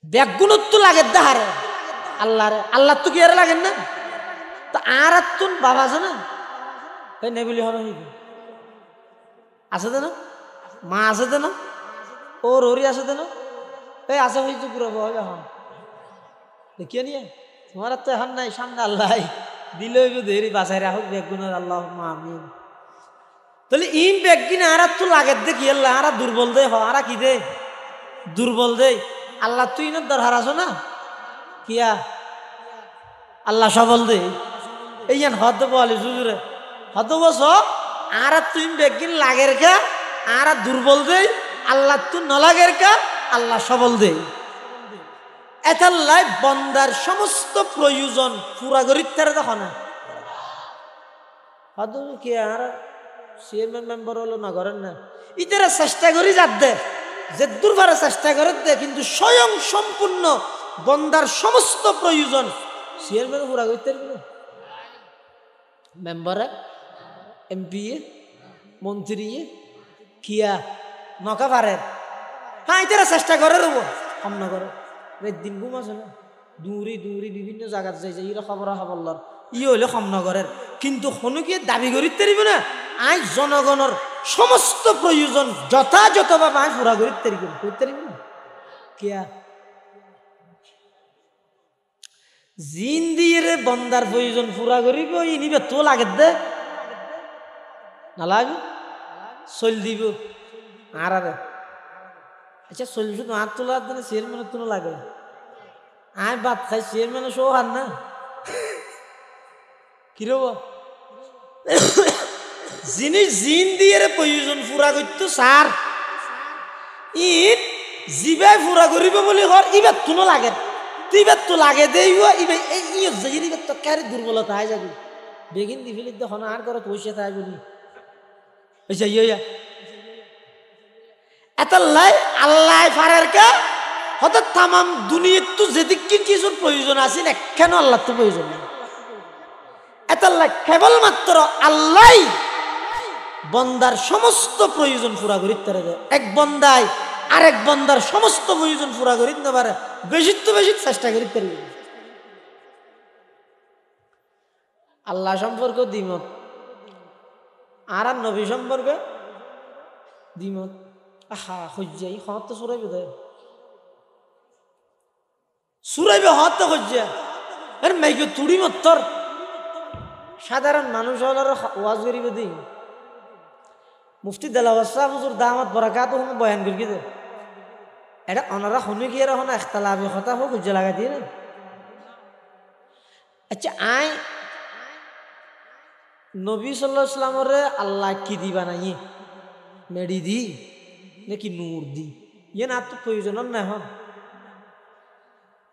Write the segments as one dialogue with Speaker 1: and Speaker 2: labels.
Speaker 1: ব্যাগুণত তো লাগে দেহারে আল্লাহ তো কি আর লাগেন না তো আর তুন বাবা আছে না এই নেবিলি হন আছে তো না মা আছে তো না ওর ওরি আছে তো না এই আছে হয়েছে পুরো বয় এখন দেখিয়ে নিয়ে তোমার তো এখন নাই সামনে আল্লাহ দিলে দেরি বাসায় রাখুক ব্যাগুণের আল্লাহ আমিন তাহলে ইম ব্যাগিন আর তো লাগে দেখি আল্লাহ আর দুর্বল দে আর কি দে দুর্বল দে আল্লাহ তুই না দরকার আছো না কিয়া আল্লাহ সবল দে এই হদ বলি সুজুরে হদ বস আর তুই বেগিন লাগের কা আর দুর্বল দে আল্লাহ তুই নলাগের কা আল্লাহ সবল দে এতাল্লাই বন্দার সমস্ত প্রয়োজন পুরা করি তারা দেখো না হদ কি আর চেয়ারম্যান মেম্বার হলো না করেন না ইতারা চেষ্টা করি যার দে যে দুর্বারে চেষ্টা করে দে কিন্তু স্বয়ং সম্পূর্ণ বন্দার সমস্ত প্রয়োজন চেয়ারম্যান পুরা করতে পারবে মেম্বারে এমপি মন্ত্রী কিয়া নকা পারে হ্যাঁ এটারা চেষ্টা করে রব কম না করে দিন ঘুম আছে না দূরি দূরি বিভিন্ন জায়গাতে যাই যে ইরা খবর খবরলার ই হইলে কম নগরের কিন্তু হনুকে দাবি করিতে পারিব না আই জনগণের সমস্ত প্রয়োজন যথাযথভাবে আই পুরা করিতে পারিব না কিয়া জিন দিয়ে বন্দার প্রয়োজন পুরা করিব ই নিবে তো লাগে দে না লাগে চল দিব আর আচ্ছা চলছো তো হাত তোলার দিনে চেয়ারম্যানের তো লাগে আয় ভাত খাই চেয়ারম্যানের শো হার না কিরব যিনি জিন দিয়ে প্রয়োজন পুরা করতো সার ইন জিবাই পুরা করিব বলে হর ইবার তো লাগে তুইবার তো লাগে দেই ইবার তো কারি দুর্বলতা হয় যাবি বেগিন দি ফেলি দেখো আর করো পয়সা তাই বলি আচ্ছা ইয়া এত লাই আল্লাহ ফারার কা হঠাৎ তামাম দুনিয়ার তো যেদিকে কিছুর প্রয়োজন আছে না কেন আল্লাহ তো প্রয়োজন নেই এত লাই কেবলমাত্র আল্লাহ বন্দার সমস্ত প্রয়োজন পুরা করিতে পারে এক বন্দায় আরেক বন্দার সমস্ত প্রয়োজন পুরা করিতে পারে বেশি তো বেশি চেষ্টা করিতে পারবে আল্লাহ সম্পর্ক দ্বিমত আর নবী সম্পর্কে দ্বিমত আহা হজ্জাই হত তো সুরাইবে দেয় সুরাইবে হত তো হজ্জা আরে মাইকে তুড়ি মত্তর সাধারণ মানুষ হলার ওয়াজ করিবে দিই মুফতি দেলাওয়ার সাহেব হুজুর দামাত বরাকাত হুম বয়ান করি দে এটা ওনারা শুনে গিয়ে এখন একতলাফি কথা হোক হজ্জা লাগাই দিয়ে না আচ্ছা আই নবী সাল্লাল্লাহু আলাইহি ওয়াসাল্লামের আল্লাহ কি দি বানাইয়ে মেডি দি নাকি নূর দি ইয়ে না তো প্রয়োজন না হন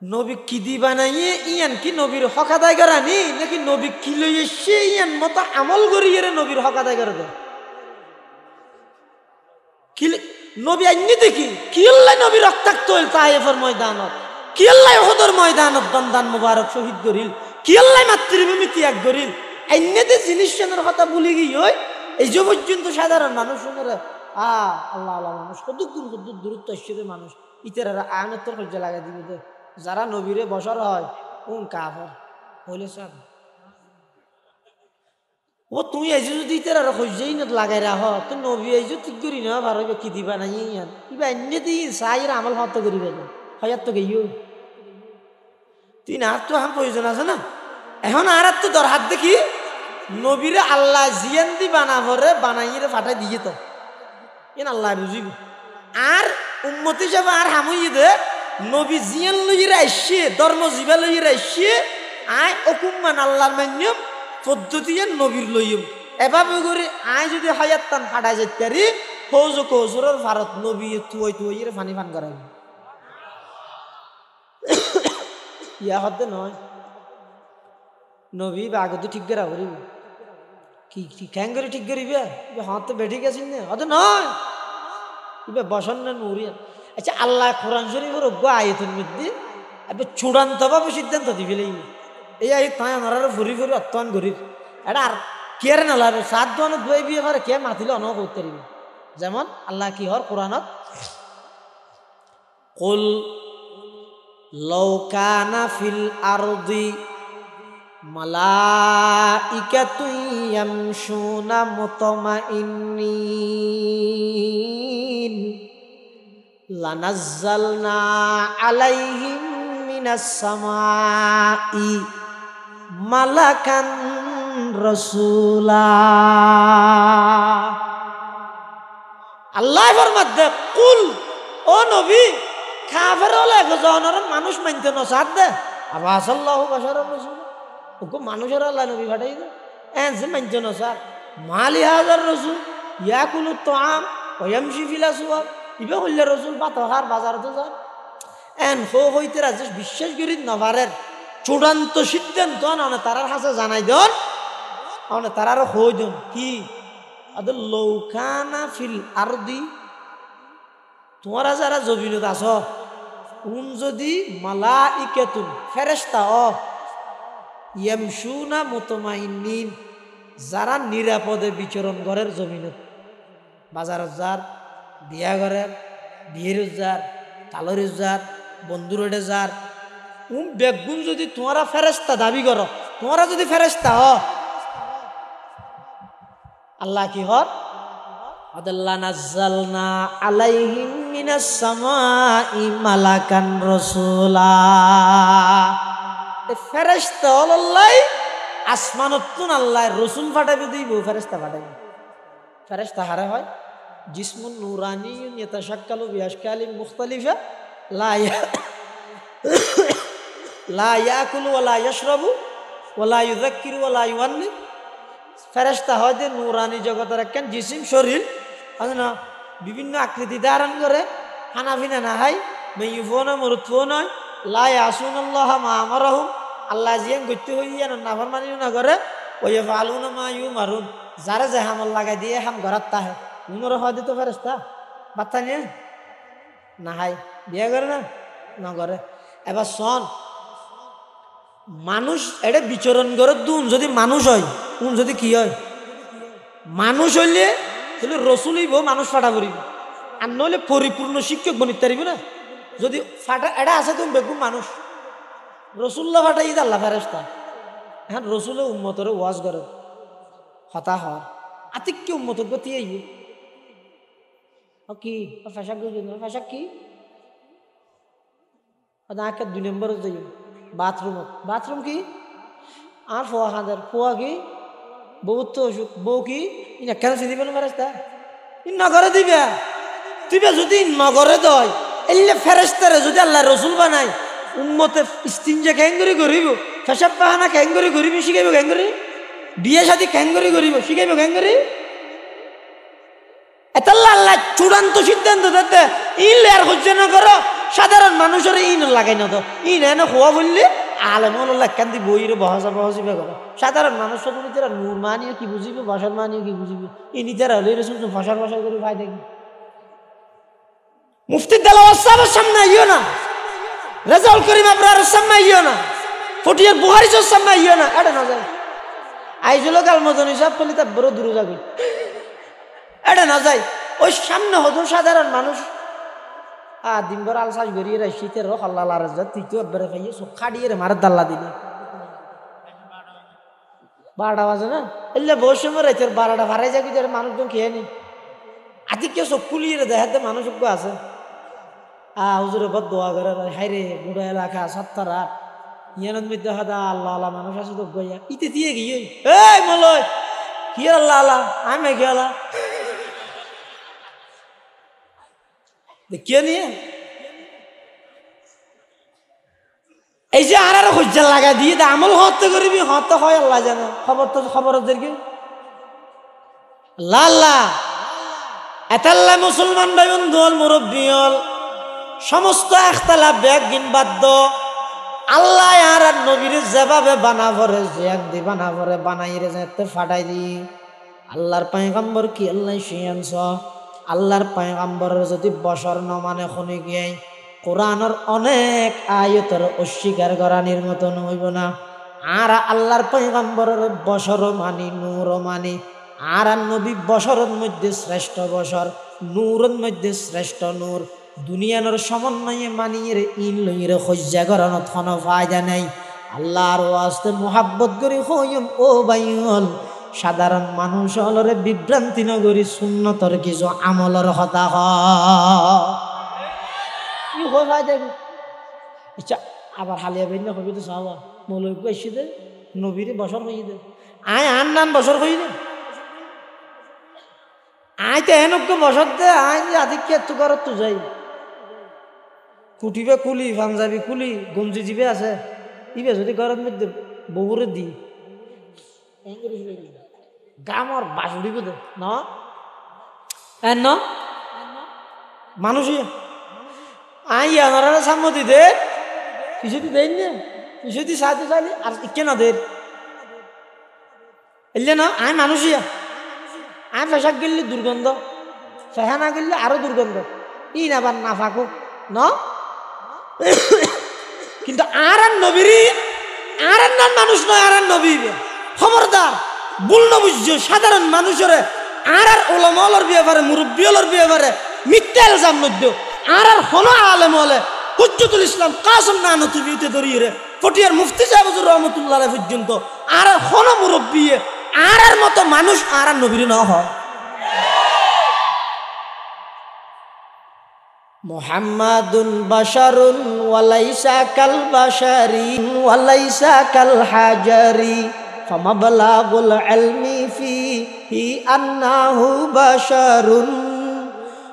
Speaker 1: নবী কি দি বানাইয়ে ইয়ান কি নবীর হক আদায় করানি নাকি নবী কি লই এসে ইয়ান মতো আমল করি এর নবীর হক আদায় করে দেয় কি নবী আইনি দেখি কি আল্লাহ নবী রক্তাক্ত হইল তায়েফের ময়দানত কি আল্লাহ উহুদের ময়দানত দন্দান মুবারক শহীদ করিল কি আল্লাহ মাতৃভূমি ত্যাগ করিল আইনেতে জিনিসজনের কথা ভুলে গিয়ে ওই এই যে পর্যন্ত সাধারণ মানুষ শুনে আল্লাহ আল্লাহ মানুষ কত দূরত্ব আসছে মানুষ ইতারা আয়নের তোর হজ্জা লাগাই দিবে দে যারা নবীরে বসর হয় কোন কাফের হইলে সব ও তুই আইছো যদি ইতারা হজ্জাই না লাগাই রাখ তো নবী আইছো ঠিক করি না ভালো কি দিবা না ইয়ান কিবা এনে দিই চাইর আমল হত করিবে হয়াত তো গেইও তুই না তো আম প্রয়োজন আছে না এখন আর তো দরহাত দেখি নবীরে আল্লাহ জিয়ান দি বানাবরে বানাইয়ে ফাটাই দিয়ে তো এন আল্লাহ বুঝিব আর উম্মতি হিসাবে আর হামুই দে নবী জিয়ান লইরে আইসে ধর্ম জীবা লইরে আইসে আয় অকুম্মান আল্লাহর মান্যম পদ্ধতি নবীর লইম এভাবে করে আয় যদি হায়াত টান ফাটাই যেতে পারি ফৌজ কৌজুরের ভারত নবী তুই তুইরে ফানি ফান করাই ইয়া হতে নয় নবী আগত ঠিক করা করিব কি ক্যাং করে ঠিক করিবে হাত তো বেঠে গেছেন না হতে নয় ইবে বসন না নুরিয়ান আচ্ছা আল্লাহ কোরআন শরীফের অজ্ঞ আয়তের মধ্যে এবার চূড়ান্তভাবে সিদ্ধান্ত দিবে এই আয়ত তাই আমার ফুরি ফুরি অত্যান করি এটা আর কে না লাগে সাত দোয়ানো দুই বিয়ে পারে কে মাতিলে অন করতে পারিবে যেমন আল্লাহ কি হর কোরআনত কুল লাউ কানা ফিল আরদি মালাইকাতুন ইয়ামশুনা মুতমাইন্নিন লানাজ্জালনা আলাইহিম মিনাস সামাই মালাকান রাসূলা। আল্লাহ ফরমাতে কুল ও নবী কাফের হলে জনর মানুষ মানতে না সাথ দে আবাসাল্লাহু বাশারার রাসূল ওকে মানুষের আল্লাহ নবী পাঠাই দে এন যে মানতে না স্যার মালি হাজার রাসূল ইয়াকুলু তাআম ওয়া ইয়ামশি ফিল আসওয়াক ইবে হইলে রাসূল বাতহার বাজারে যায় এন হইতে রাজ বিশ্বাস করি নভারের চূড়ান্ত সিদ্ধান্ত না তারার হাসে জানাই দেন মানে তারারও হই দেন কি আদর লৌকানা ফিল আরদি তোমরা যারা জমিনত আছ উন যদি মালাইকাতুন ফেরেশতা ইয়ামশুনা মুতমাইন্নিন যারা নিরাপদে বিচরণ করের জমিনত বাজারত যার বিয়া ঘরের বিয়ের যার তালর যার বন্ধুর যার বেগুন যদি তোমরা ফেরেশতা দাবি করো তোমরা যদি ফেরেশতা আল্লাহ কি হর আদাল্লাহ নাজ্জালনা আলাইহিম মিনাস সামাই মালাকান রাসূলা ফেরেশতা আল্লাহ আসমানতুন আল্লাহ রাসূল পাঠাবে দিব ফেরেশতা পাঠাবে ফেরেশতা হারে হয় জিসমুন নূরানিয়ুন ইয়াতাশাক্কালু বিআশকালিন মুখতালিফা লা ইয়াকুলু ওয়া লা ইয়াশরাবু ওয়া লা ইউযাক্কিরু ওয়া লা ইউআন্নি ফেরেশতা হয় যে নূরানি জগতের একখান জিসিম শরীর আছে না বিভিন্ন আকৃতি ধারণ করে খানাপিনা না হয় মেয়ুফোন মরুৎফোন হয় লা ইয়াসুনাল্লাহ মা আমারাহুম আল্লাহ জিয়ান গতি হইয়া নাফরমানি না করে ওয়া ইয়াফআলুনা মা ইউমারুন যারা যে হামল লাগাই দিয়ে হাম ঘরাত তাহে উমর হয় দিত ফেরেশতা বাচ্চা নিয়ে না হয় বিয়ে করে না করে এবার শোন মানুষ এটা বিচরণ করে দুন যদি মানুষ হয় উন যদি কি হয় মানুষ হইলে তাহলে রসুল হইব মানুষ ফাটা করিব আর নইলে পরিপূর্ণ শিক্ষক বনিতে পারিব না যদি ফাটা এটা আছে তুমি বেগুন মানুষ রসুল্লাহ ফাটা ঈদ আল্লাহ ফেরেশতা হ্যাঁ রসুলে উম্মতরে ওয়াজ করে হতা হওয়ার আতিক কি উম্মত গতি আইব কি ফেসাক ফেসাক কি আকে 2 নম্বর যাই বাথরুম কি আর ফোয়া খাঁদের ফোয়া কি বউ তো অসুখ বউ কি ইনা কেন চিনি পেল ফেরেশতা ই নগরে দিবে তুইবে যদি নগরে দয় এলে ফেরেশতারে যদি আল্লাহ রসুল বানাই উম্মতে ইস্তিনজা ক্যাঙ্গুরি করিব ফেসাব পাহানা ক্যাঙ্গুরি করিব শিখাইব ক্যাঙ্গুরি বিয়ে শাদী ক্যাঙ্গুরি করিব শিখাইব ক্যাঙ্গুরি এতাল্লা আল্লাহ চূড়ান্ত সিদ্ধান্ত দিতে ইন আর হচ্ছে না করো সাধারণ মানুষের ইন লাগাই না তো ইন এনে খোয়া বললে আলেমুল্লাহ কান্দি বইরে বহসা বহসিবে করো সাধারণ মানুষ নিজেরা নূর মানিয়ে কি বুঝিবে বসার মানিয়ে কি বুঝিবে ই নিজেরা হলে রসুন ফসার ফসার করে ভাই দেখি মুফতি দেলাওয়ার সাহেবের সামনে আইও না রেজাউল করিম আবরার সামনে আইও না ফটিয়ার বুখারীর সামনে আইও না এটা না যায় আইজল কাল মদনী সাহেব বলি তার বড় দূরে যাবে এটা না যায় ওই সামনে হতো সাধারণ মানুষ দিনভর আলসাস গড়িয়ে রে শীতের রোখ আল্লাহ রাজা তৃতীয় বেড়ে খাইয়ে সোখা দিয়ে রে মারে দাল্লা দিলে 12টা বাজে না এলে বহু সময় রেখে 12টা ভাড়াই যাবি মানুষজন খেয়ে নি আতি কেউ চোখ খুলিয়ে রে দেখাতে মানুষ আছে হুজুরের পর দোয়া করে হাই রে বুড়ো এলাকা 70 ইয়ানত মধ্যে হাদা আল্লাহ আল্লাহ মানুষ আছে তো গইয়া ইতে দিয়ে গিয়ে এই মলয় কি আল্লাহ আল্লাহ আমি গেলা দেখিয়ে নিয়ে এই যে আর হজ্জা লাগা দিয়ে আমল হতে করিবি হতে হয় আল্লাহ জানে খবর ওদেরকে আল্লাহ এতাল্লাহ মুসলমান ভাই বন্ধু মুরব্বী হল সমস্ত একতলা ব্যাগ গিন বাদ্য আল্লাহ আর নবীর যেভাবে বানাবরে যে একদি বানাবরে বানাইরে যেতে ফাটাই দি আল্লাহর পয়গম্বর কি আল্লাহ শিয়ানছ আল্লাহর পয়গম্বরের যদি বশর ন মানে শুনি গিয়ে কোরআনের অনেক আয়াতের অস্বীকার করানির মতন হইব না আর আল্লাহর পয়গম্বরের বশর মানি নূর মানি আর নবী বশরের মধ্যে শ্রেষ্ঠ বশর নূরের মধ্যে শ্রেষ্ঠ নূর দুনিয়ানোর সমন্বয়ে মানিয়ে রে ইন লইরে হজ্জা করানো থন ফায়দা নাই আল্লাহর ওয়াস্তে মোহাব্বত করি হইম ও বাইল সাধারণ মানুষ হলরে বিভ্রান্তি নগরী সুন্নতর কিছু আমলর হতা হয় আচ্ছা আবার হালিয়া বেন হবি তো সাহবা মৌলবী এসে দে নবীরে বছর হয়ে দে আয় আন নান বছর হয়ে দে আয় তো এনজ্ঞ বছর দে আয় যে আদিকে এত কর তো যাই কুটিবে কুলি পাঞ্জাবি কুলি গঞ্জি জিবে আছে ইবে যদি ঘরের মধ্যে বউরে দি গামর বাসুড়ি দে ন মানুষই আই আনারা সাম্মতি দে পিছুতি দেন না পিছুতি সাহায্য চাইলে আর কেন দে এলে না আয় মানুষই আয় পেশাক গেলে দুর্গন্ধ ফেহা না গেলে আরো দুর্গন্ধ ই আবার না ফাঁকো ন কিন্তু আর নবীর আর নাম মানুষ নয় আর নবী খবরদার ভুল না বুঝছো সাধারণ মানুষের আর ওলামার ব্যাপারে মুরব্বীর ব্যাপারে মিথ্যা ইলজাম নদ্য আর হন আলেম হলে হুজ্জতুল ইসলাম কাসম নানতুবিতে ধরিয়ে রে পটিয়ার মুফতি সাহেব রহমতুল্লাহ পর্যন্ত আর হন মুরব্বী আর মতো মানুষ আর নবীর না হয় মুহাম্মাদুন বাশারুন ওয়ালাইসা কাল বাশারি ওয়ালাইসা কাল হাজারি ফামাবলাগুল ইলমি ফিহি আন্নাহু বাশারুন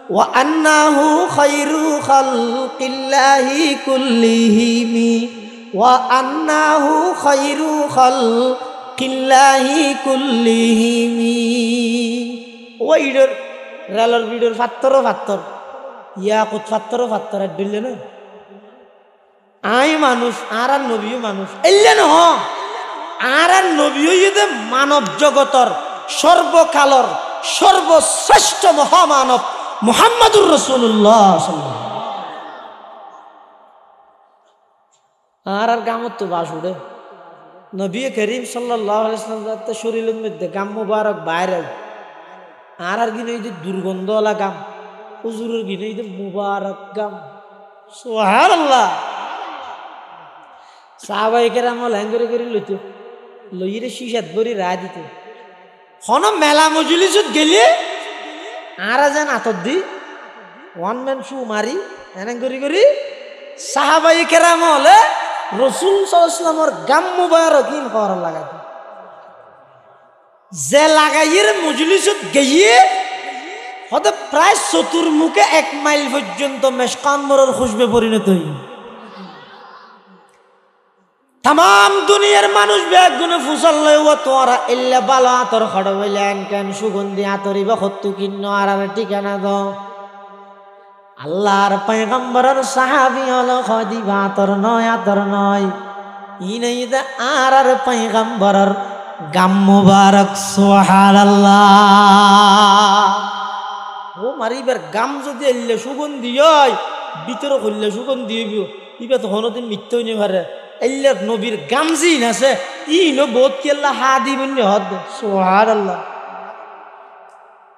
Speaker 1: ওয়া আন্নাহু খায়রু খালকিল্লাহি কুল্লিহিম ওয়া আন্নাহু খায়রু খালকিল্লাহি কুল্লিহিম ওইডর রেলর বিডর ফাত্তর ইয়া কুত ফাত্তর দিলে না আই মানুষ আর নবীও মানুষ এলে ন আর নবীও ইয়ে মানব জগতর সর্বকালর সর্বশ্রেষ্ঠ মহামানব মুহাম্মাদুর রাসূলুল্লাহ আর গামত তো বাস উঠে নবী করিম সাল্লাল্লাহু আলাইহি ওয়াসাল্লাম শরীরের মধ্যে গাম মুবারক বাইরে আর গিনে এই যে দুর্গন্ধওয়ালা গাম হুজুরের গিনে এই যে মুবারক গাম সুবহানাল্লাহ সাহাবায়ে কেরাম ল্যাঙ্গরে করে লইতো লইরে শিশাত ভরি রায় দিত হন মেলা মজলিসত গেলে আর যেন আতর দি ওয়ান ম্যান শু মারি এনে করি সাহাবায়ে কেরাম হলে রসুল সাল্লাল্লাহু আলাইহি ওয়াসাল্লামের গাম মুবারক ইন করা লাগাতো যে লাগাইয়ের মজলিসত গিয়ে হতে প্রায় চতুর্মুখে 1 মাইল পর্যন্ত মেশকাম্বরের খুশবে পরিণত হই तमाम दुनियार मानुष बेगुने फुसल लइव तोरा इल्ला बाला आतर खड़ हइलेन केन सुगंधि आतरी बा खत्तु किन्नो आरार ठिकाना दो আল্লাহর পয়গম্বরের সাহাবী হলো খদিজা আতর নয় ইনাইদা আর পয়গম্বরের গাম মুবারক সুবহানাল্লাহ ও মারিবার গাম যদি এলে সুগন্ধি হয় ভিতরে হইলে সুগন্ধি হইব ইবা তো হনদিন মিথ্যা হইনে পারে এল্লার নবীর গাম জিন আছে ইনো বহুত কি আল্লাহ হাদি বন্নে হদ সুবহানাল্লাহ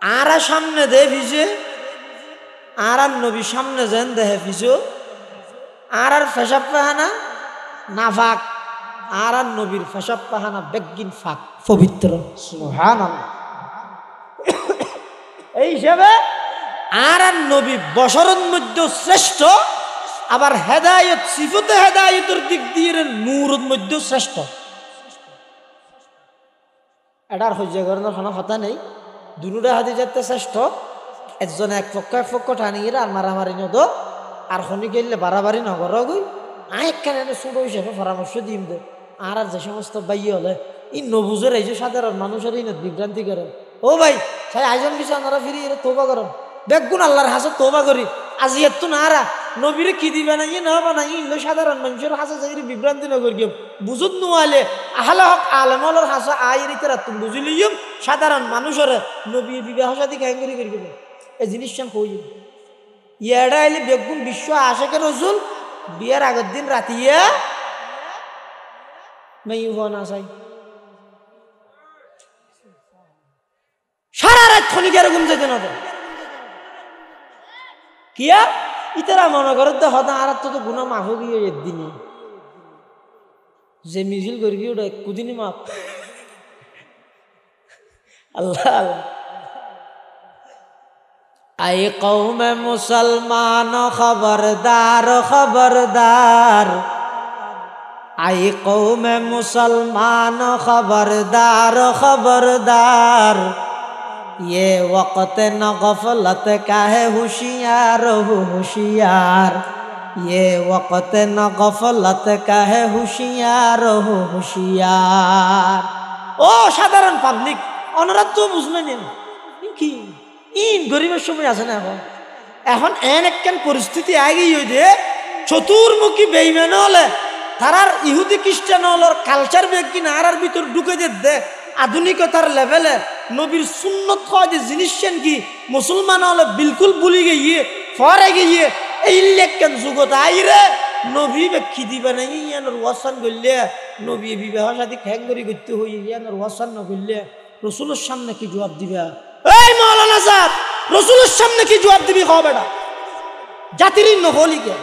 Speaker 1: আর সামনে দে ভিজে আর নবী সামনে যেন দেহে পিছু আর পেশাব পাহানা নাফাক আর নবীর পেশাব পাহানা বেগিন ফাক পবিত্র সুবহানাল্লাহ এই হিসাবে আর নবী বশরের মধ্যে শ্রেষ্ঠ আবার হেদায়েত সিফতে হেদায়েতের দিক দিয়ে নূরের মধ্যে শ্রেষ্ঠ এটার হজ্জা করানোর কোনো কথা নেই দুনুটা হাতি যাতে শ্রেষ্ঠ একজন এক পক্ষ টানিয়ে আর মারামারি নদ আর শনি গেলে বাড়াবাড়ি নগর গই আরেকখানে ছোট হিসেবে পরামর্শ দিম দে আর যে সমস্ত বাইয়ে হলে ই নবুজের এই যে সাধারণ মানুষের এই বিভ্রান্তি করে ও ভাই সাই আয়োজন কিছু আপনারা ফিরি তোবা করেন বেগুন আল্লাহর হাসে তোবা করি আজি এত নারা নবীরে কি দিবে না ই নহবা না ই সাধারণ মানুষের হাসে যাই বিভ্রান্তি নগর গিয়ে বুঝুত নোয়ালে আহলা হক আলমলের হাসে আইরিতে রাতুম বুঝিলিম সাধারণ মানুষের নবী বিবাহ সাথে ক্যাঙ্গরি করি দেবে এই জিনিসটা কই ইয়াডা এলে বেগুন বিশ্ব আশেকের রসুল বিয়ার আগের দিন রাতিয়া মেয়ে হওয়া না চাই সারা রাত খনিকার ঘুম যেতে না কিয়া ইতারা মনে করে তো হতা আর তো গুণা মাফ গিয়ে একদিনই যে মিছিল করি গিয়ে ওটা কুদিনই মাফ আল্লাহ আল্লাহ আই কৌমে মুসলমান খবরদার খবরদার আই কৌমে মুসলমান খবরদার খবরদার ये वक्त न गफलत का है होशियार हो होशियार ये वक्त न गफलत का है होशियार हो होशियार ও সাধারণ পাবলিক ওনারা তো বুঝলেন কি ইন গরিবের সময় আছে না এখন এন একখান পরিস্থিতি আগে যে চতুর্মুখী বেইমান হলে তারার ইহুদি খ্রিস্টান হলোর কালচার বেগি না আর ভিতর ঢুকে দে আধুনিকতার লেভেলে নবীর সুন্নত হয় যে জিনিস কি মুসলমান হলে বিলকুল ভুলি গিয়ে ফরে গিয়ে এই লেখকেন যুগত আইরে নবী ব্যাখ্যি দিবে না ইয়ানোর ওয়াসান করলে নবী বিবাহ সাথে খ্যাং করি করতে হই ইয়ানোর ওয়াসান না করলে রসুলের সামনে কি জবাব দিবে এই মাওলানা সাহেব রসুলের সামনে কি জবাব দিবি খাও বেটা জাতির নহলিকে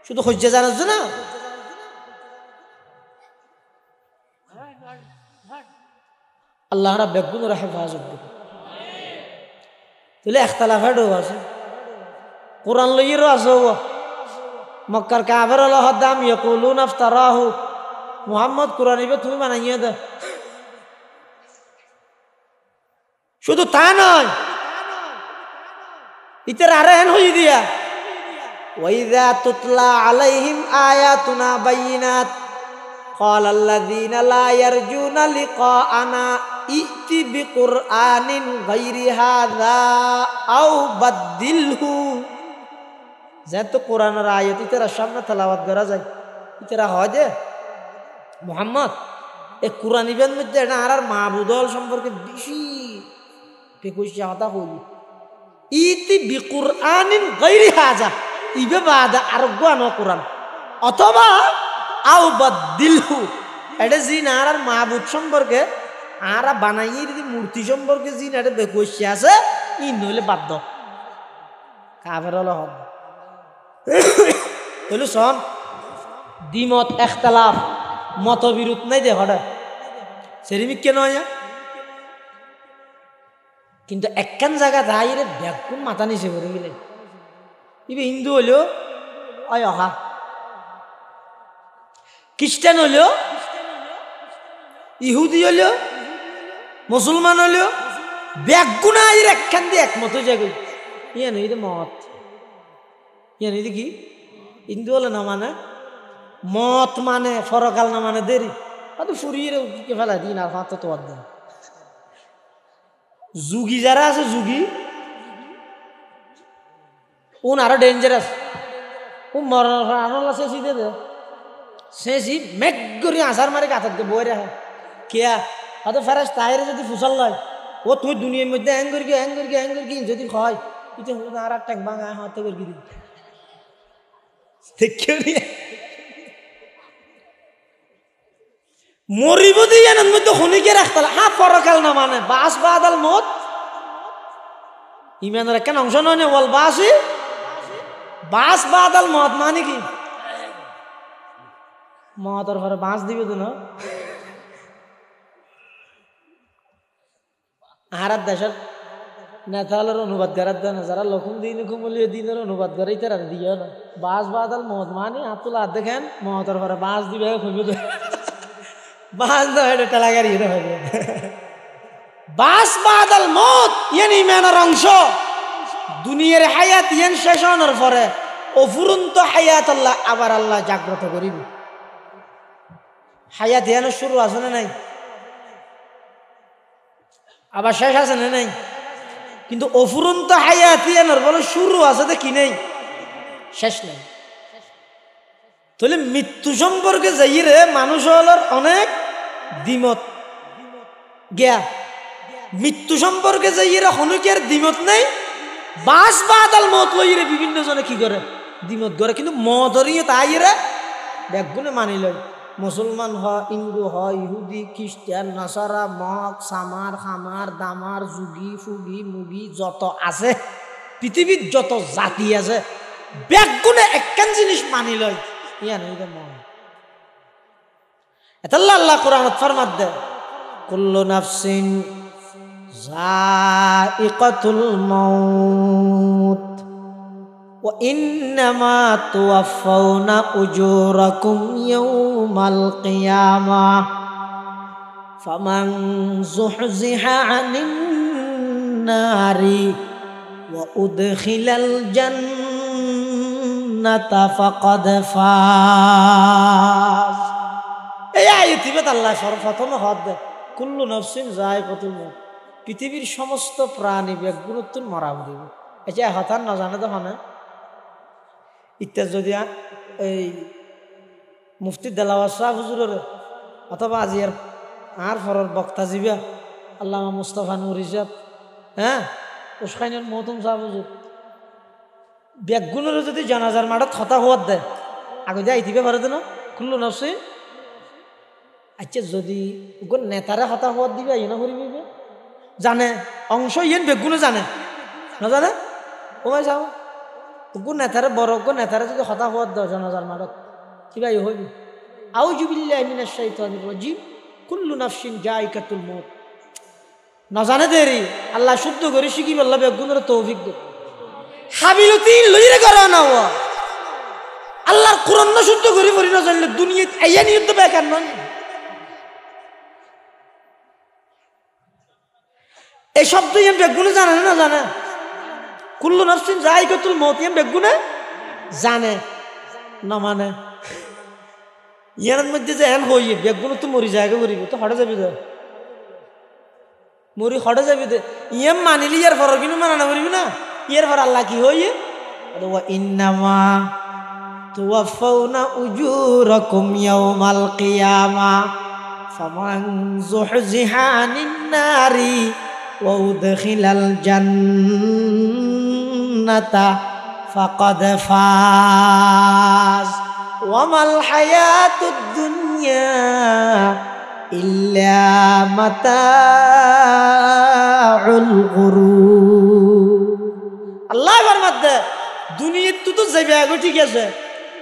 Speaker 1: শুধু হজ্জা জানাস না আল্লাহ রা বেগুনের হেফাজত করবে তাহলে একতলাফেরও আছে কোরআন লইয়েরও আছে মক্কার কাবের আল্লাহর দাম ইয়াকুলুন আফতারাহু মুহাম্মদ কোরআন ইবে তুমি বানাইয়ে দে শুধু তা নয় ইতার আরে হেন হই দিয়া ওয়াইযা তুতলা আলাইহিম আয়াতুনা বাইয়িনাত قال الذين لا يرجون لقاءنا ائت بقرآن غير هذا أو بدله যেহেতু কোরআনের আয়াত ইতারা সামনে তেলাওয়াত করা যায় ইতারা হয় যে মুহাম্মদ এই কোরআন ইবেন মধ্যে না আর মাহবুদল সম্পর্কে বেশি বেকুশি কথা হই ইতি বিকুরআনিন গায়রি হাযা ইবে বাদা আর গান কোরআন অথবা আও বাদদিলহু এটা জিন আর মাহবুদ সম্পর্কে আর বানাইয়ে যদি মূর্তি সম্পর্কে জিন এটা বেকুশি আছে ই নইলে বাদ কাফের হলো হদ হলো শোন দ্বিমত ইখতিলাফ মতবিরোধ নাই দেখটা সেরিমিক কেন হয় কিন্তু একখান জায়গা দাঁড়িয়ে ব্যাকুম মাথা নিচে করে গেলে ইবে হিন্দু হলেও অয় অহা খ্রিস্টান হলেও ইহুদি হলেও মুসলমান হলেও ব্যাগুনা একখান দিয়ে একমত হয়ে যায় ইয়ে নেই মত ইয়ে নেই কি হিন্দু হলে না মানে মত মানে ফরকাল না মানে দেরি হয়তো ফুরিয়ে ফেলা দিন আর হাত তো দেন যুগী যারা আছে যুগী উন আরো ডেঞ্জারাস ও মরণ শেষি দে শেষি মেঘ করি আসার মারে কাতার বই রাখে কেয়া হয়তো ফেরাস তাইরে যদি ফুসাল লয় ও তুই দুনিয়ার মধ্যে হ্যাং করি যদি হয় এটা আর ট্যাঙ্ক ভাঙা হাত করে দিবি মরিব দিয়ে মধ্যে হনিকে রাখতে পরকাল না মানে বাস বাদাল মত ইমানের কেন অংশ নয় বল বাসি বাস বাদাল মত মানে কি মতের ঘরে বাঁশ দিবে তো না আর দেশের নেতালের অনুবাদ করার দেয় না যারা লকুম দিন কুমলীয় দিনের অনুবাদ করে তারা দিয়ে না বাস বাদাল মত মানে আতুল হাত দেখেন মতের ঘরে বাঁশ দিবে খুবই বাস টেলাগারি হবে বাস বাদাল মত ইয়ান ইমানের অংশ দুনিয়ার হায়াত ইয়ান শেষ হওয়ার পরে অফুরন্ত হায়াত আল্লাহ আবার আল্লাহ জাগ্রত করিব হায়াত ইয়ানের শুরু আছে না নাই আবার শেষ আছে না নাই কিন্তু অফুরন্ত হায়াত ইয়ানের বলে শুরু আছে তো কি নেই শেষ নেই তাহলে মৃত্যু সম্পর্কে যাইরে মানুষ হলার অনেক দ্বিমত গিয়া মৃত্যু সম্পর্কে যাইরে হনুকের দ্বিমত নেই বাস বাদাল মত লইরে বিভিন্ন জনে কি করে দ্বিমত করে কিন্তু মতরিয়ে তাইরে ব্যাগুনে মানিল মুসলমান হয় হিন্দু হয় ইহুদি খ্রিস্টান নাসারা মগ সামার খামার দামার যুগি ফুগি মুগি যত আছে পৃথিবীর যত জাতি আছে বেগুনে একখান জিনিস মানি লয় ইয়া নেই মন এতাল্লাহ আল্লাহ কোরআনত ফরমাত দে কুল্লু নাফসিন যায়িকাতুল মাউত ওয়া ইন্নামা তুওয়াফাউনা উজুরাকুম ইয়াওমাল কিয়ামাহ ফামান যুহজিহা আনিন নারি ওয়া উদখিলাল জান্নাতা ফাকাদ ফাজ। এই আয়াতিবে আল্লাহ সর্বপ্রথম হদ দে কুল্লু নাফসিন যায়িকাতুল মাউত, পৃথিবীর সমস্ত প্রাণী বেগুনতুন মরা উঠিব। এটা হঠাৎ না জানে তো মানে ইত্যাদ যদি এই মুফতি দেলাওয়ার শাহ হুজুরের অথবা আজিয়ার আর ফরর বক্তা জিবা আল্লামা মুস্তাফা নুর হিসাব হ্যাঁ উস্কাইনের মহতুম শাহ হুজুর বেগুনের যদি জানাজার মাঠত হতা হওয়ার দেয় আগে দিয়ে আইতিবে পারে না খুললো নফসি। আচ্ছা যদি ওগুলো নেতারা হতা হওয়ার দিবে ইয়ে না করিবে জানে অংশ ইয়েন বেগুনে জানে না জানে ওমাই যাও ওগো নেতারে বড় ওগো নেতারে যদি হতা হওয়ার দেওয়া জানাজার মাঠত কিবা ইয়ে হইবে। আউযু বিল্লাহি মিনাশ শাইতানির রাজিম কুল্লু নাফসিন যায়িকাতুল মউত। না জানে দেরি আল্লাহ শুদ্ধ করে শিখি বললা বেগুনের তৌফিক দে হাবিলতি লইরে করা না ও আল্লাহর কোরআন না শুদ্ধ করে পড়ি না জানলে দুনিয়া আইয়া নিয়ত তো বেকার নয়। এই শব্দ ইয়ে বেগুনে জানে না জানে কুল্লু নাফসিন যায়িকাতুল মউত ইয়ে বেগুনে জানে না মানে ইয়ার মধ্যে যে এন হইয়ে বেগুনে তো মরি জায়গা করিব তো হটে যাবি দে মরি হটে যাবি দে ইয়ে মানিলি ইয়ার ফর কিন্তু মানা করিবি না ইয়ার পর আল্লাহ কি হইয়ে ওয়া ইন্নামা তুওয়াফাউনা উজুরাকুম ইয়াওমাল কিয়ামাহ ফামান যুহজিহা আনিন নারি ওয়া উদখিলাল জান্নাতা ফাকাদ ফাজ ওয়া মাল হায়াতুদ দুনিয়া ইল্লা মাতাউল গুরুর। আল্লাহ ফরমাতে দুনিয়া তো যাইবে আগে ঠিক আছে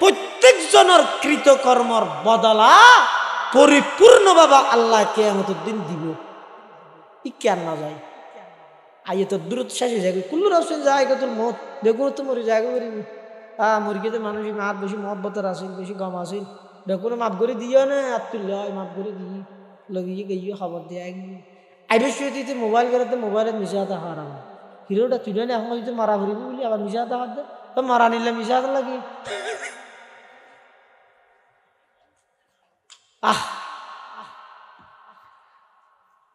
Speaker 1: প্রত্যেক জনের কৃতকর্মর বদলা পরিপূর্ণভাবে আল্লাহ কিয়ামতের দিন দিব। ই কেন না যায় আইয়ে তো দূরত শেষে যাবে কুল্লু নাফসিন যায়িকাতুল মউত বেগুন তো মরি জায়গা করিবি মুরগিতে মানুষ মাছ বেশি মহব্বতের আসিল বেশি গম আসিল বেগুনে মাপ করে দিও না আর তুললে হয় মাপ করে দিই লগিয়ে গিয়ে খবর দিয়ে আইবে শুয়ে মোবাইল করে মোবাইলত মিশা হাতে হারাম হিরোটা তুলে না এখন যদি মারা ভরিবি বলি আবার মিশা হাতে হাত দে তো মারা নিলে মিশা হাতে লাগি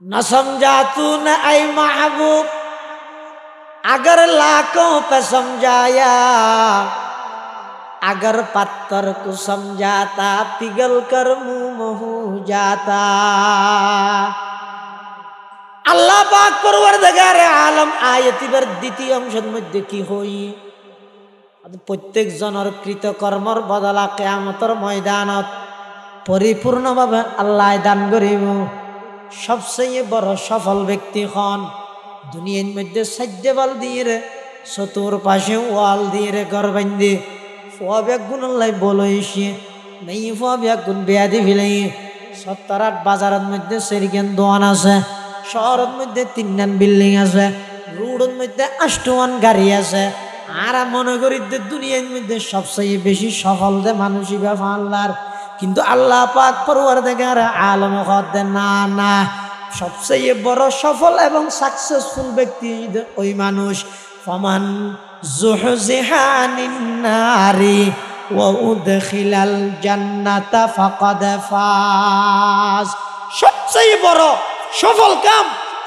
Speaker 1: न समझा तूने ऐ महबूब अगर लाखों पे समझाया अगर पत्थर को समझाता पिघल कर मुंह हो जाता। আল্লাহ পাক পরওয়ারদিগারে আলম আয়াতিবার দ্বিতীয় অংশের মধ্যে কি হই প্রত্যেক জনের কৃতকর্মর বদলা কিয়ামতের ময়দানত পরিপূর্ণভাবে আল্লাহ দান করিব। সবচেয়ে বড় সফল ব্যক্তি হন দুনিয়ার মধ্যে সাজ্জাবাল দিয়ে চতুর পাশে ওয়াল দিয়ে ঘর বান্ধে ফুয়া বেগুন আল্লাহ বলইছে নেই ফুয়া বেগুন বেয়াদি ফেলাই ৭০-৮ বাজারের মধ্যে সেরিকেন দোয়ান আছে শহরের মধ্যে ৩ বিল্ডিং আছে রোডের মধ্যে ৮ গাড়ি আছে আর মনে করি দুনিয়ার মধ্যে সবচেয়ে বেশি সফল দে মানুষই ব্যাপার আল্লাহর কিন্তু আল্লাহ পাক পরওয়ারদিগারে আলম কদে না না সবচেয়ে বড় সফল এবং সাকসেসফুল ব্যক্তি ওই মানুষ ফামান যুহজিহা আনিন নারি ওয়া উদখিলাল জান্নাতা ফাকাদ ফাজ। সবচেয়ে বড় সফল কাম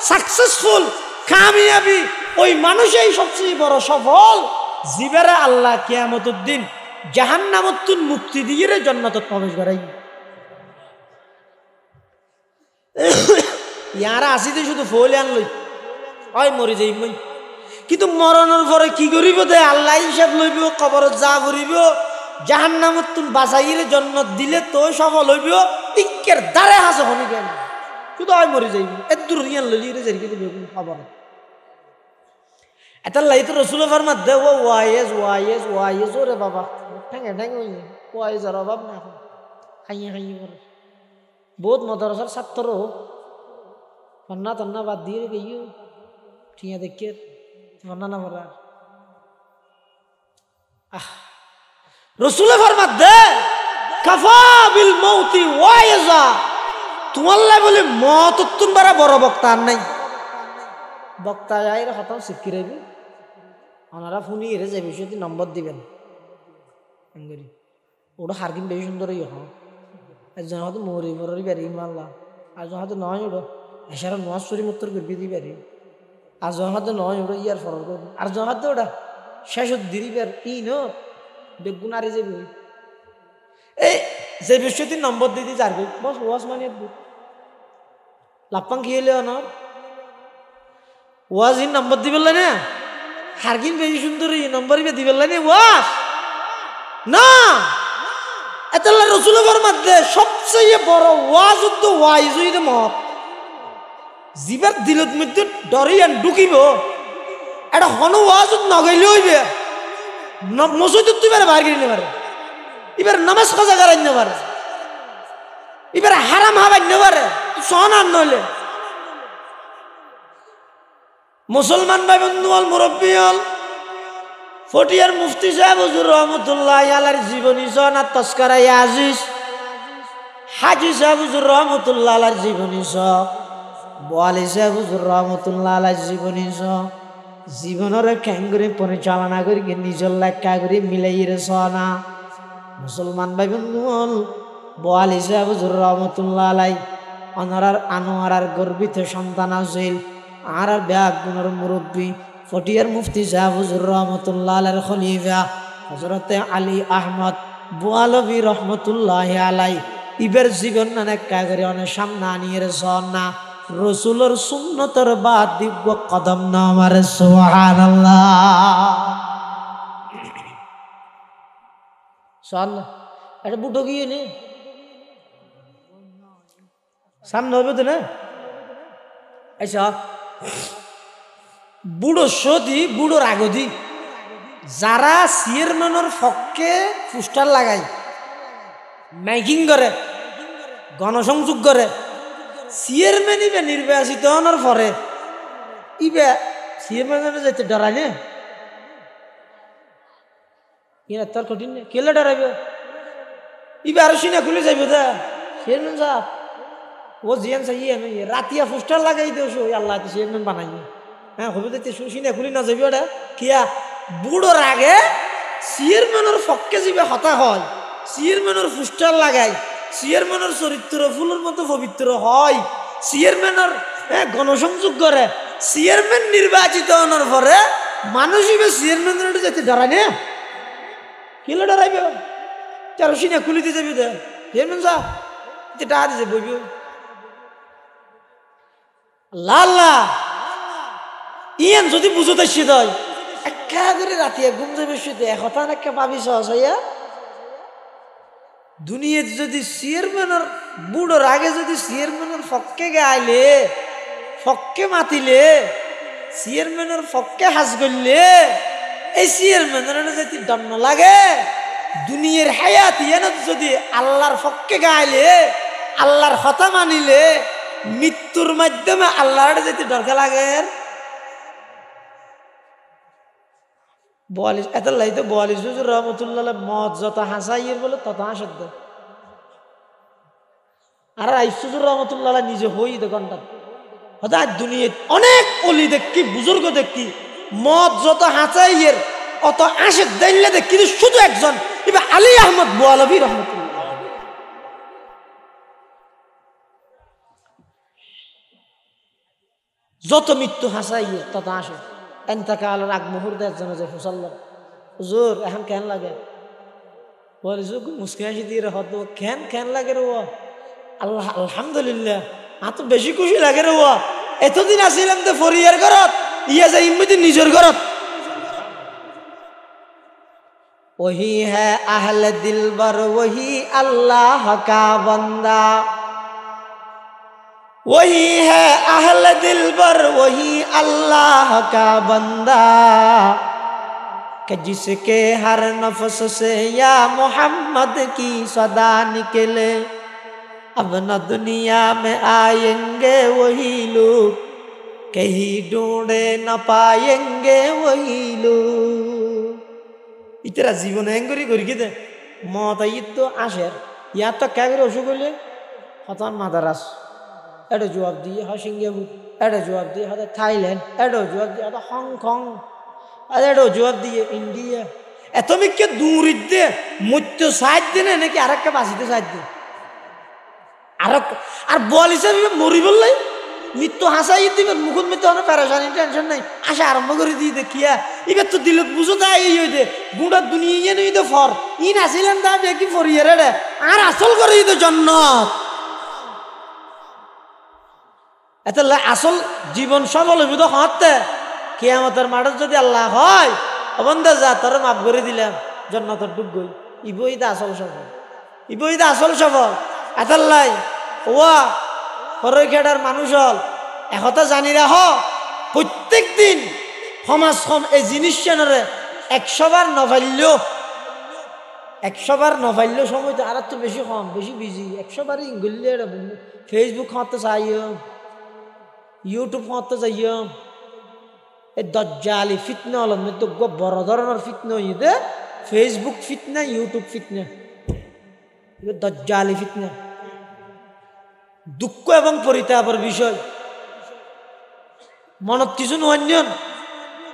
Speaker 1: সাকসেসফুল কামিয়াবি ওই মানুষই সবচেয়ে বড় সফল জিবারে আল্লাহ কিয়ামতের দিন জাহান্নামত মুক্তি দিয়ে জান্নাতত প্রবেশ করাই। ইয়ারা আসিতে শুধু ফলে আনলই ওই মরে যাই মই কিন্তু মরণের পরে কি করিব দে আল্লাহ হিসাব লইব কবরত যা করিব জাহান্নামত বাঁচাইরে জান্নাত দিলে তো সফল হইব ইকের দ্বারে হাসে হনি কেন শুধু ওই মরে যাইব এত দূর ইয়ান লইলি রে যাই কিন্তু বেগুন খবর এটা লাই তো রসুলের ফরমাত দে ও ওয়াইজ ওয়াইজ ওয়াইজ ওরে বাবা ঠেঙ্গে ঠেঙ্গে ওই ওয়াইজ আর অভাব না এখন খাইয়ে খাইয়ে করে বহুত মদরসার ছাত্র ফন্না তন্না বাদ দিয়ে গিয়ে ঠিয়া দেখে ফন্না না বলার রসুলের ফরমাত দে কাফা বিল মৌতি ওয়াইজা তোমাল্লাই বলে মত তুমি বড় বক্তা আর নাই বক্তা যাই খতম শিক্ষি রাখবি ওনারা ফোনই এরে যে বিষয়টি নম্বর দিবেন ওটা হারকিন বেশি সুন্দর একজন হয়তো মরি মরি পারি মাল্লা আরজন হয়তো নয় ওটা এসারা নোয়াজ শরীর উত্তর করবি দিই পারি আরজন হয়তো নয় ওটা ইয়ার ফরর করবি আরজন হয়তো ওটা শেষ দিদি পার ন বেগুন আরে যাবি এই যে বিষয়টি নম্বর দিদি যারবি বস ওয়াজ মানে লাপ্পাং কি হইলে অনর ওয়াজ ইন নম্বর দিবেন না হারকিন বেশি সুন্দর নম্বর দিবেন না ওয়াজ না এত রসুল মধ্যে সবচেয়ে বড় ওয়াজ ওয়াইজ মত জিবার দিলত মধ্যে ডরিয়ান ঢুকিব এটা হন ওয়াজ নগাইলে হইবে মসজিদ তুই বারে বাইরে কিনে পারে এবার নামাজ কাজা করাই না পারে এবার হারাম হাবাই না পারে সহন আর নইলে মুসলমান ভাই বন্ধু হল মুরব্বী হল ফটিয়ার মুফতি সাহেব হুজুর রহমতুল্লাহ আলার জীবনী সন আর তস্করাই আজিজ হাজি সাহেব হুজুর রহমতুল্লাহ আলার জীবনী সব বোয়ালি সাহেব হুজুর রহমতুল্লাহ আলার জীবনী সব জীবনের খ্যাঙ্গুরি পরিচালনা করি নিজের লেখা করে মিলাই সনা মুসলমান ভাই বন্ধু হল বোয়ালি সাহেব হুজুর রহমতুল্লাহ আলাই অনারার আনোয়ারার গর্বিত সন্তান আছিল আর ব্যাগ গুণের মুরব্বী ফটিয়ার মুফতি সাহেব হুজুর রহমতুল্লাহ আলাইহির খলিফা হযরতে আলী আহমদ বুয়ালবী রহমতুল্লাহ আলাই ইবের জীবন অনেক কাগরে অনেক সামনে আনিয়ে সন্না রসুলের সুন্নতের বাদ দিব্য কদম নামার সুবহানাল্লাহ সন্না এটা বুটো গিয়ে নে সামনে হবে তো না আচ্ছা বুড়ো সদি বুড়োর আগদি যারা চেয়ারম্যানের পক্ষে পোস্টার লাগাই মাইকিং করে গণসংযোগ করে চেয়ারম্যান ইবে নির্বাচিত হওয়ার পরে ইবে চেয়ারম্যানের যেতে ডরাই না ইয়ে তোর কঠিন না কেলে ডরাইবে ইবে আরো সিনা খুলে যাইবে দা চেয়ারম্যান সাহেব ও জিয়ান চাইয়ে রাতিয়া পোস্টার লাগাই দিয়েছো আল্লাহ চেয়ারম্যান বানাই হ্যাঁ হবে তো সিনা খুলি না যাবি ওটা কিয়া বুড়োর আগে চেয়ারম্যানের পক্ষে যাবে হতা হয় চেয়ারম্যানের পোস্টার লাগাই চেয়ারম্যানের চরিত্র ফুলের মতো পবিত্র হয় চেয়ারম্যানের গণসংযোগ করে চেয়ারম্যান নির্বাচিত হওয়ার পরে মানুষ ইবে চেয়ারম্যানের যেতে ডরাই না কিলে ডরাইবে চারো সিনা খুলিতে যাবি দে চেয়ারম্যান সাহেব যেটা আর যে বইব লাল্লা ইয়ান যদি বুঝতে শীত হয় একা করে রাতিয়া ঘুম যাবে শুতে একতা একটা পাবি সহসাইয়া দুনিয়াতে যদি চেয়ারম্যানের বুড়োর আগে যদি চেয়ারম্যানের পক্ষে গাইলে পক্ষে মাতিলে চেয়ারম্যানের পক্ষে হাজ করলে এই চেয়ারম্যানের যদি দম না লাগে দুনিয়ার হায়াত ইয়ানত যদি আল্লাহর পক্ষে গাইলে আল্লাহর কথা মানিলে মৃত্যুর মাধ্যমে আল্লাহর যদি দরকার লাগে বোয়ালিশ এত লাইতে বোয়ালিশ হুজুর রহমতুল্লাহ মদ যত হাসাইয়ের বলে তত হাসাদ আর আইসুজুর রহমতুল্লাহ নিজে হই দোকানটা হয়তো আজ দুনিয়া অনেক অলি দেখি বুজুর্গ দেখি মদ যত হাসাইয়ের অত আশেক দেখলে দেখ কিন্তু শুধু একজন এবার আলী আহমদ বোয়ালবী রহমতুল্লাহ যত মৃত্যু হাসাইয়ের তত আসে এন্তকালের আগ মুহূর্তের জন্য যে ফুসাল্লাহ হুজুর এখন কেন লাগে বলে মুসকিন হাসি দিয়ে হতো কেন লাগে রে ও আল্লাহ আলহামদুলিল্লাহ তো বেশি খুশি লাগে রে ও এতদিন আসিলাম তো ফরিয়ার ঘরত ইয়া যাই ইম্মিতি নিজের ঘরত ওহি হ্যাঁ আহলে দিলবর ওহি আল্লাহ কা বান্দা वही है अहल दिल बर वही अल्लाह का बंदा कि जिसके हर नफ्स से या मोहम्मद की सदा निकले अब न दुनिया में आएंगे वही लोग कहीं ढूंढे न पाएंगे वही लोग इतरा जीवन एंगरी करी के मत तो आशेर या तो क्या करे অসুখ হইলে হতান মাদারাস এটা জবাব দিয়ে হয় সিঙ্গাপুর এটা জবাব দিয়ে হয় থাইল্যান্ড এটা জবাব দিয়ে হয় হংকং আর এটা জবাব দিয়ে ইন্ডিয়া এত মিকে দূরিতে মৃত্যু সাইড দিনে নাকি আরেকটা বাঁচিতে সাইড দিন আর বল হিসাবে মরি বললে মৃত্যু হাসাই দিবেন মুখত মৃত্যু হলে প্যারাসানি টেনশন নাই আসা আরম্ভ করে দিয়ে দেখিয়া এবার তো দিল বুঝো তাই হইতে গুঁড়া দুনিয়া নেই তো ফর ই নাছিলেন তা কি ফরিয়ে রে আর আসল করে দিত জন্নত এত আসল জীবন সফল হইব তো হতে কিয়ামতের মাঠে যদি আল্লাহ হয় বন্ধে যা তোর মাফ করে দিলাম জন্নতের ডুব গই ইবই তো আসল সফল ইবই তো আসল সফল এতাল্লাই ওয়া হরই খেটার মানুষ হল একথা জানি রাখ প্রত্যেক দিন সমাজখন এই জিনিস চেনরে 100 বার নভাল্য সময় তো আর তো বেশি কম বেশি বিজি 100 বারই ইংগুল্লে ফেসবুক খাতে চাইও ইউটিউব খাতে যাইও এই দজ্জালি ফিতনা হল তো বড় ধরনের ফিতনা হইতে ফেসবুক ফিতনা ইউটিউব ফিতনা দজ্জালি ফিতনা দুঃখ এবং পরিতাপের বিষয় মনত কিছু নয়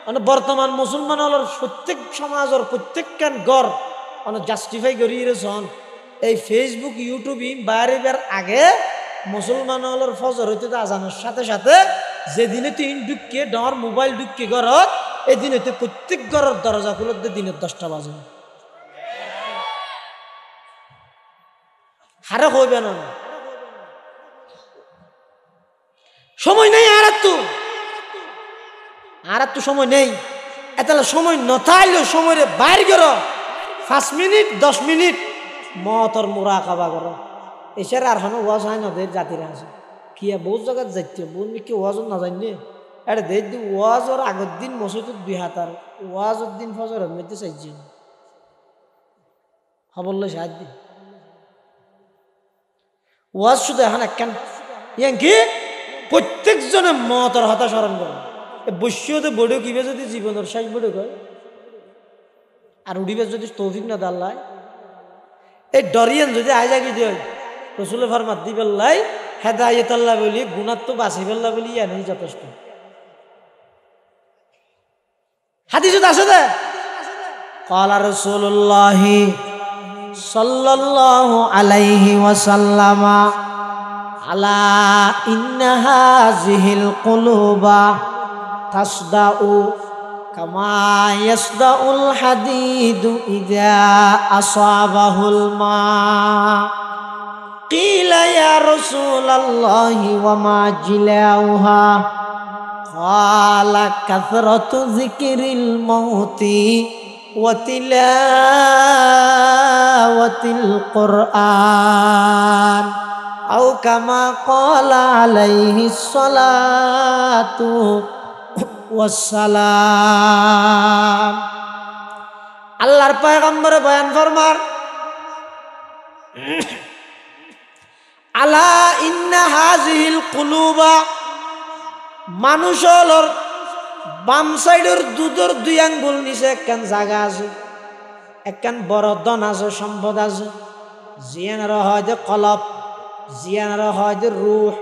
Speaker 1: মানে বর্তমান মুসলমান হলের প্রত্যেক সমাজের প্রত্যেকখান ঘর মানে জাস্টিফাই করিয়েছেন এই ফেসবুক ইউটিউব বাইরেবার আগে মুসলমান হলের ফজর হইতে আজানের সাথে সাথে যেদিনে তিন ঢুকিয়ে ডর মোবাইল ঢুকিয়ে ঘরত এদিন হইতে প্রত্যেক ঘরের দরজা খুলতে দিনের 10টা বাজে হারে হইবে না সময় নেই আর তো সময় নেই এতলা সময় নথাইলেও সময় বাইর করো 5 মিনিট 10 মিনিট মতর মুরাকাবা করো এছাড়া আর হনো ওয়াজ হয় না দের জাতিরা আছে কি বহু জায়গায় যাইতে বলবি কি ওয়াজ না জানি এটা দেখ দি ওয়াজর আগের দিন মসজিদ 2 হাত আর ওয়াজর দিন ফজর মধ্যে চাইছি হবল্লে সাহায্য দিন ওয়াজ শুধু এখন একখান ইয়াং কি প্রত্যেকজনে মতর হতা স্মরণ করে বৈশ্যতে বড় কিবে যদি জীবনের শেষ বড় কয় আর উড়িবে যদি তৌফিক না দাল্লাই এই ডরিয়ান যদি আইজাগি দিয়ে রসুল ফরমাত দি বেল্লাই হেদায়েত আল্লাহ বলি গুণাত তো বাঁচি বেল্লা বলি ইয়ানেই যথেষ্ট হাদিসত আছে দে ক্বালা রাসূলুল্লাহ সাল্লাল্লাহু আলাইহি ওয়াসাল্লাম আলা ইন্না হাযিহিল কুলুবা তাসদাউ কামা ইয়াসদাউল হাদিদু ইযা আসাবাহুল মা কিলা ইয়া রাসূলুল্লাহ ওয়া মা জিলাউহা ক্বালা কাসরাতু যিকরিল মাউতি ওয়া তিলাওয়াতিল কুরআন আও কামা ক্বালা আলাইহিস সালাতু ওয়াসসালাম আল্লাহর পয়গম্বর বয়ান ফরমার আলা ইন্না হাযিহিল কুলুবা মানুষের বাম সাইডের দুধের 2 আঙ্গুল নিচে একখান জায়গা আছে একখান বড় ধন আছে সম্পদ আছে জিয়ানার হয় যে কলব জিয়ানার হয় যে রূহ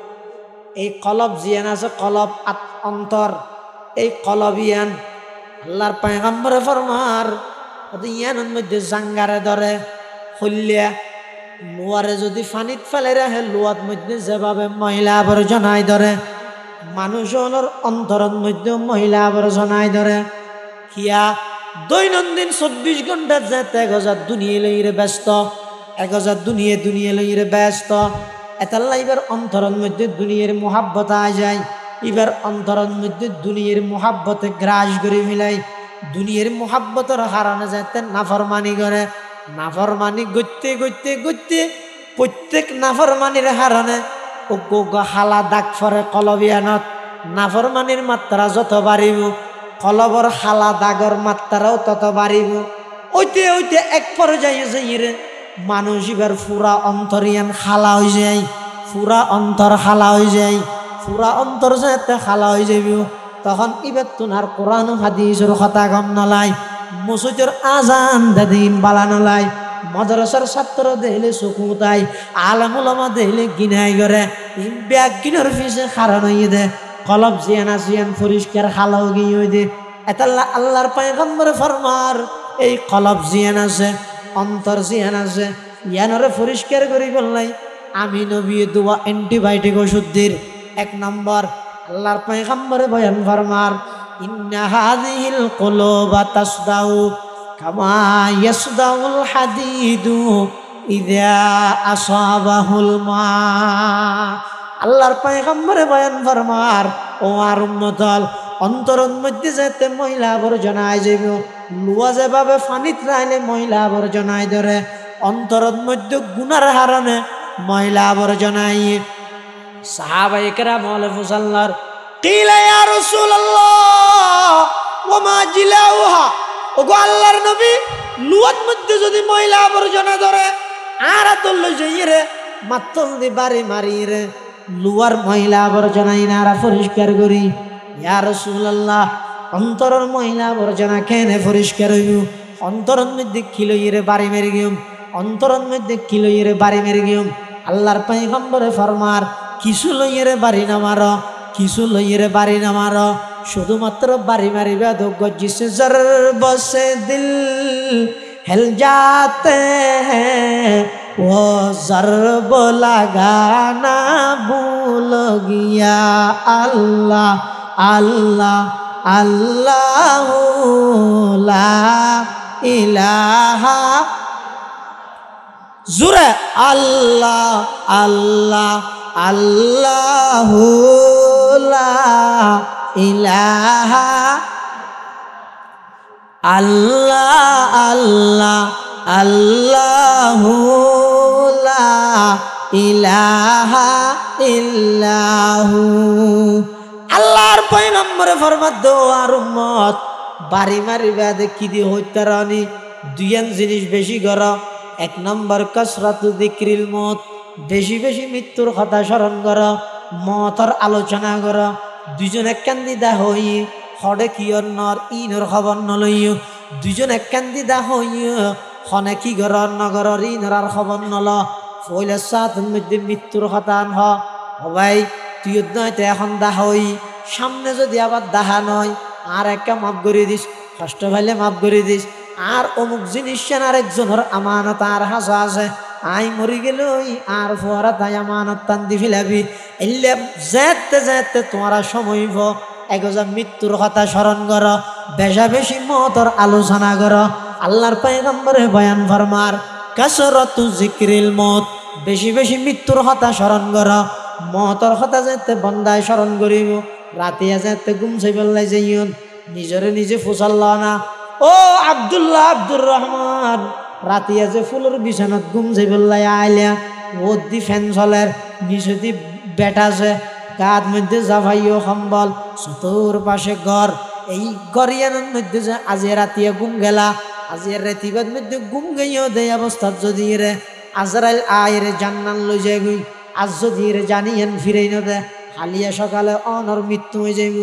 Speaker 1: এই কলব জিয়ান আছে কলব অন্তর এই কলব ইয়ান আল্লাহর পয়গম্বরে ফরমার ইয়ানের মধ্যে জাঙ্গারে ধরে হইলিয়া লোয়ারে যদি ফানিত ফেলে রাখে লোয়ার মধ্যে যেভাবে মহিলা আবর্জনায় ধরে মানুষের অন্তরের মধ্যে মহিলা আবর্জনায় ধরে কিয়া দৈনন্দিন 24 ঘন্টা যেতে 1000 দুনিয়া লইরে ব্যস্ত 1000 দুনিয়া লইরে ব্যস্ত এতাল্লা এবার অন্তরের মধ্যে দুনিয়ার মোহাব্বত আ যায় এবার অন্তরের মধ্যে দুনিয়ার মোহাব্বতে গ্রাস করে মিলাই দুনিয়ার মোহাব্বতের হারানো যেতে নাফরমানি করে নাফরমানি গড়তে প্রত্যেক নাফরমানির হারানে হালা দাগ ফরে কলবিয়ানত নাফরমানির মাত্রা যত বাড়িব কলবর হালা দাগর মাত্রাও তত বাড়িব। ওইতে ওইতে এক পর্যায়ে যাইরে মানুষ এবার পুরা অন্তরিয়ান খালা হয়ে যায়, পুরা অন্তর খালা হয়ে যায়, পুরা অন্তর যাতে খালা হয়ে যাবি। তখন এবার তোমার কোরআন হাদিসের কথা গম নলাই, মসজিদের আজান দাদিন বালা নলাই, মাদ্রাসার ছাত্র দেখলে চকু তাই, আলেম ওলামা দেখলে গিনাই করে ব্যাগ গিনার পিছে খারান হয়ে দে, কলব জিয়ান আসিয়ান পরিষ্কার খালাও গিয়ে দে। এতাল্লা আল্লাহর পয়গম্বর ফরমার এই কলব জিয়ান আছে, অন্তর জিয়ান আছে, ইয়ানরে পরিষ্কার করি বললাই আমি নবী দোয়া অ্যান্টিবায়োটিক ওষুধের 1 নম্বর আল্লাহর পয়গম্বরে বয়ান ফরমার ইন্না হাযিহিল কুলুবা তাসদাউ কামা ইয়াসদাউল হাদিদু ইযা আসাবাহুল মা। আল্লাহর পয়গম্বরে বয়ান ফরমার ও আর উম্মতল অন্তরের মধ্যে যেতে ময়লা আবর্জনায় যাইব, লুয়া যেভাবে পানিত রাইলে ময়লা আবর্জনায় ধরে অন্তরের মধ্যে গুনার হারণে ময়লা আবর্জনায়। সাহাবায়ে কেরাম বলে ফুসাল্লার কিলা ইয়া রাসূলুল্লাহ ওয়া মা জিলাউহা, ওগো আল্লাহর নবী লুয়ার মধ্যে যদি ময়লা আবর্জনা ধরে আর আতল যাইরে মাতল দি বাড়ি মারিরে লুয়ার ময়লা আবর্জনা ইনারা পরিষ্কার করি। ইয়া রাসূলুল্লাহ অন্তরের ময়লা আবর্জনা কেনে পরিষ্কার হইব? অন্তরের মধ্যে কিলইরে বাড়ি মেরে গিয়ম, অন্তরের মধ্যে কিলইরে বাড়ি মেরে গিয়ম। আল্লাহর পয়গম্বরে ফরমার কিছু লইরে বাড়ি না মারো, কিছু লইরে বাড়ি না মারো, শুধুমাত্র বাড়ি মারিবা দোগ জিসে জরব সে দিল হেল যাতে হ্যাঁ ও জরব লাগানা ভুল গিয়া। আল্লাহ আল্লাহ আল্লাহু লা ইলাহা জুরে আল্লাহ আল্লাহ আল্লাহু লা ইলাহা আল্লাহ আল্লাহ আল্লাহু লা ইলাহা ইল্লাহু। আল্লাহর পয়গম্বরে ফরমাত দোয়ার উম্মত বাড়ি মারিবা দেখি দি হইতারানি দুইয়ান জিনিস বেশি কর। 1 নম্বর কসরাতু যিকরিল মউত, বেশি বেশি মৃত্যুর কথা স্মরণ কর, মতর আলোচনা কর। দুইজনে কান্দিদা হই হডে কিয়র নর ইনর খবর নলইও, দুইজন এক কান্দিদা হই হনে কি গর নগর ইনর আর খবর নল। ফইলে সাথের মধ্যে মৃত্যুর কথা হ ভাই তুই নয়তো এখন দাহ হই, সামনে যদি আবার দাহা নয় আর একটা মাফ করে দিস, কষ্ট ভাইলে মাফ করে দিস। আর অমুক জিনিস আর একজনের আমানত আর হাসা আছে, আই মরি গেল আর ফোয়ারা তাই আমানত টান দি ফেলাবি। এলে যেতে যেতে তোমারা সময় একজা মৃত্যুর কথা স্মরণ কর, বেশা বেশি মতর আলোচনা কর। আল্লাহর পয়গম্বরে বয়ান ফরমার কাসরাতু যিকরিল মউত, বেশি বেশি মৃত্যুর কথা স্মরণ কর, মতর কথা যেতে বন্দায় স্মরণ করিব। রাতিয়া যেতে ঘুম চাইবেলাই যাইন নিজরে নিজে ফুসাল্ল না। ও আব্দুল্লাহ আব্দুর রহমান রাতিয়া যে ফুলের বিছানাত ঘুম চাইবেলাই আইলিয়া ও দি ফ্যান চলের নিচে দি বেটাছে গাত মধ্যে জাভাইও সম্বল চতুর পাশে ঘর। এই গরিয়ানের মধ্যে যে আজি রাতিয়া ঘুম গেলা, আজি রাতিবাদ মধ্যে ঘুম গইও দেয় অবস্থাত যদি রে আজরাইল আয়রে জান্নান লই যায় গই, আজ যদি রে জানিয়েন ফিরেই ন দে হালিয়া সকালে অনর মৃত্যু হয়ে যাইব।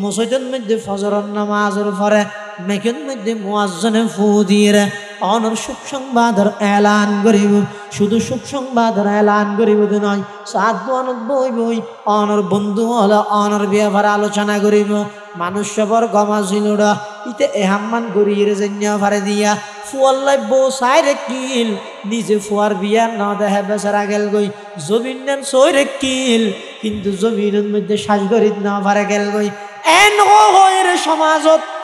Speaker 1: মসজিদের মধ্যে ফজরের নামাজের পরে মেঘের মধ্যে মুয়াজ্জিনে ফু দিয়ে অনর সুখ সংবাদের এলান করিব। শুধু সুখ সংবাদের এলান করিব নয়, সাত বনত বই বই অনর বন্ধু হলে অনর ব্যাপারে আলোচনা করিব। মানুষ সবর গমাজিল ইতে এহাম্মান গড়িয়ে জন্য ফারে দিয়া ফুয়াল্লাই বউ সাইরে কিল নিজে ফুয়ার বিয়ার না দেহে বেচারা গেল গই। জমিন নেন সইরে কিল কিন্তু জমিনের মধ্যে শ্বাস গরিত না ফারে গেল গই। এন হয় রে সমাজত